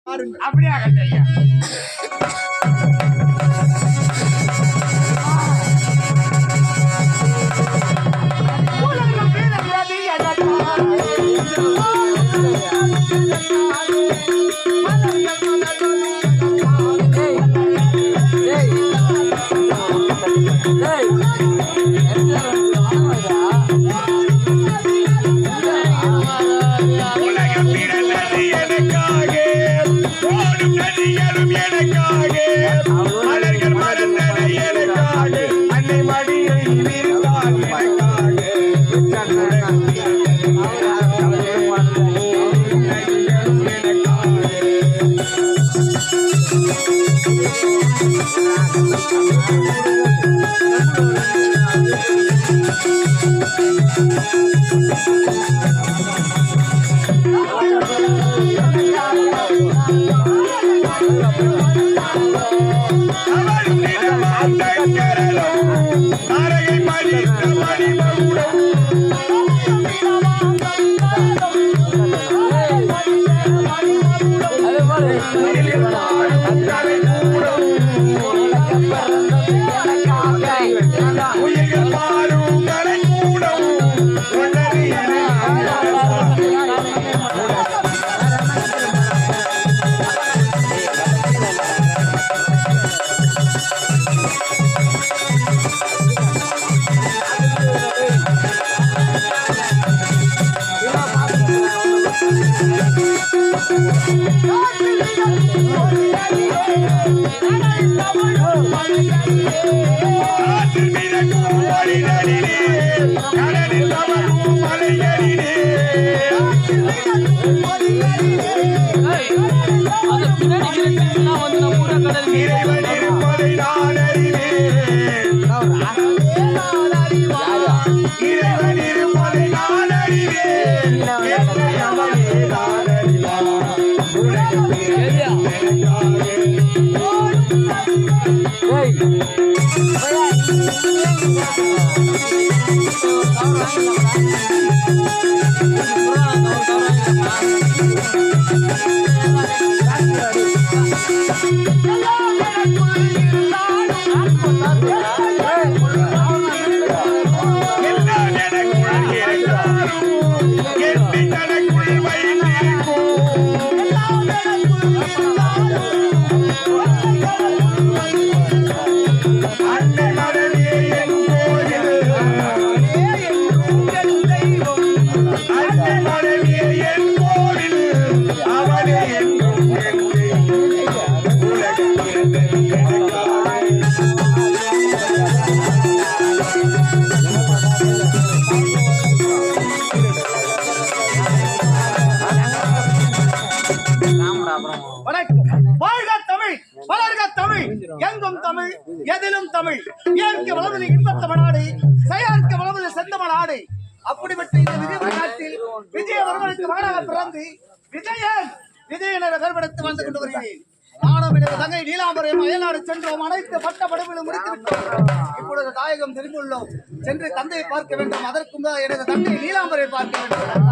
அப்படியே ஐயா. எங்கும் தமிழ், எதிலும் தமிழ். இயற்கை வளர்வது இன்பத் தமிழ்நாடு, செயற்கை வளர்வது செந்தமிழ்நாடு. அப்படிப்பட்ட இந்த விஜயநாட்டில் விஜயவர்மனுக்கு மகனாக பிறந்து விஜயனை வேறுபடுத்தி வந்து கொண்டு வருகிறேன். நானும் எனது தங்கை நீலாம்பரையும் அயல்நாடு சென்றோம். அனைத்து பட்ட படுமையும் முடித்துவிட்டோம். இப்பொழுது தாயகம் திரும்பியுள்ளோம். சென்று தந்தையை பார்க்க வேண்டும். அதற்கும் எனது தங்கை நீலாம்பரை பார்க்க வேண்டும்.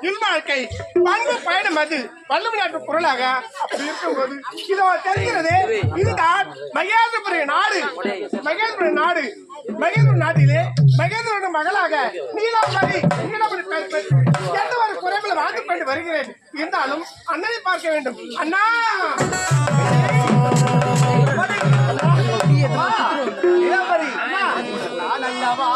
இல்வாழ்க்கை பங்கு பயணம் அது வள்ளுவ நாட்டு குரலாக அப்படி இருக்கும்போது இதோ தெரிகிறது. இதுதான் மகேந்திரபுரி நாடு. மகேந்திர நாடு மகேந்திர நாட்டிலே மகேந்திரோட மகளாக நீலாம்பரி எந்த ஒரு குறைகளை வாழ்ந்து கொண்டு வருகிறேன். இருந்தாலும் அண்ணனை பார்க்க வேண்டும். அண்ணா நீலாம்பரி அல்லவா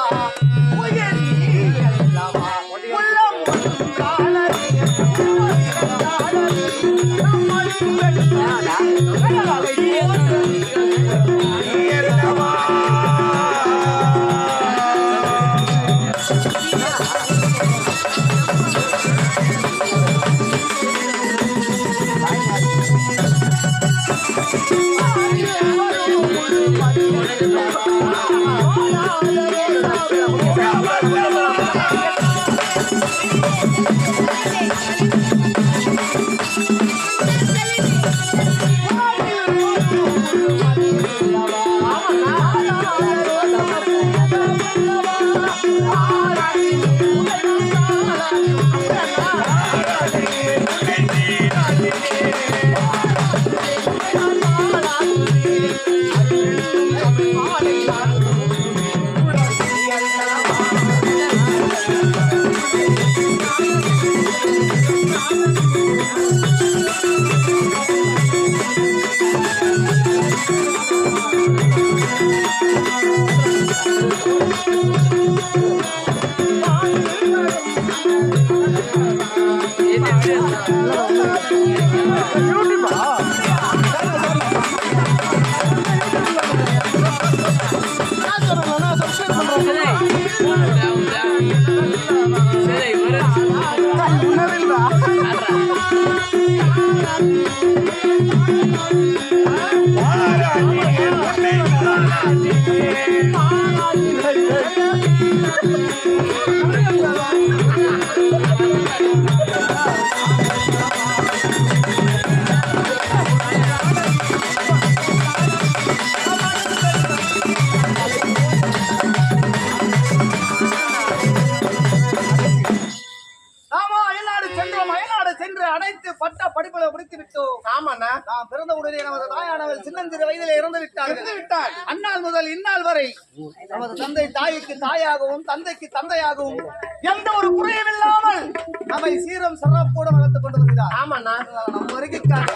அந்நாள் முதல் இந்நாள் வரை நமது தந்தை தாய்க்கு தாயாகவும் தந்தைக்கு தந்தையாகவும் எந்த ஒரு குறையும் இல்லாமல் நம்மை சீரம் சிறப்போடு வளர்த்துக் கொண்டு வருகிறார். ஆமாண்ணா, நம் வருகைக்காக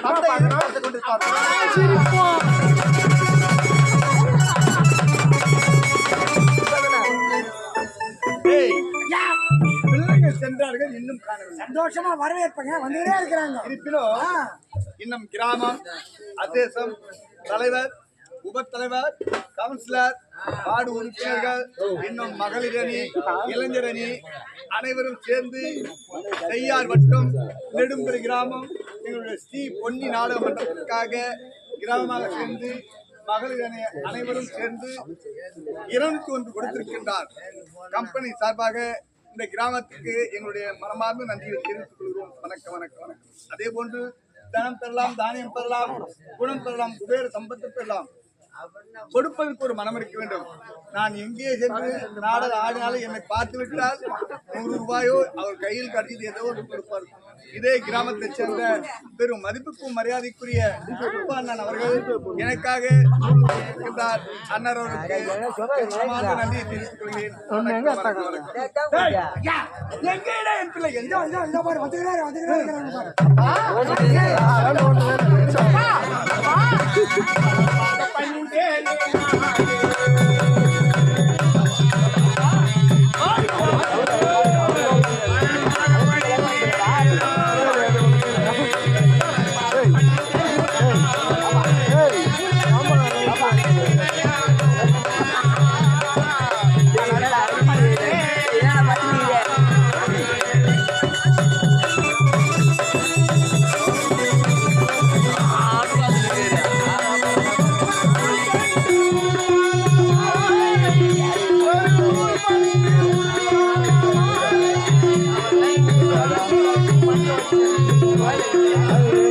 தந்தை எதிர்பார்த்துக் கொண்டிருக்கிறார். பிள்ளைகள் சென்றார்கள், இன்னும் காணவில்லை. சந்தோஷமா வரவேற்பங்க வந்துட்டே இருக்கிறாங்க. இருப்பினும் இன்னும் கிராமம், அத்தேசம், தலைவர், உபத்தலைவர், கவுன்சிலர், வார்டு உறுப்பினர்கள், இன்னும் மகளிர் அணி, இளைஞர் அணி அனைவரும் சேர்ந்து செய்யார் வட்டம் நெடும்பெரு கிராமம் எங்களுடைய ஸ்ரீ பொன்னி நாடக மன்றத்திற்காக கிராமமாக சேர்ந்து மகளிர் அணி அனைவரும் சேர்ந்து 201 கொடுத்திருக்கின்றார். கம்பெனி சார்பாக இந்த கிராமத்துக்கு எங்களுடைய மனமார்ந்த நன்றியை தெரிவித்துக் கொள்கிறோம். வணக்கம் வணக்கம் வணக்கம். அதே போன்று தனம் பெறலாம், தானியம் பெறலாம், குணம் பெறலாம், குபேர சம்பத்து பெறலாம். கொடுப்பதற்கு ஒரு மனம் இருக்க வேண்டும். நான் எங்கே சென்று நாடக ஆடினாலும் என்னை பார்த்து விட்டால் 100 ரூபாயோ அவர் கையில் கட்டியது ஏதோ ஒன்று கொடுப்பார். இதே கிராமத்தை சேர்ந்த பெரும் மதிப்புக்கும் மரியாதைக்குரிய அண்ணன் அவர்கள் எனக்காக இருக்கின்றார். அண்ணர் அவருக்கு நன்றியை தெரிவித்துக் கொள்கிறேன். என் பிள்ளை Vale.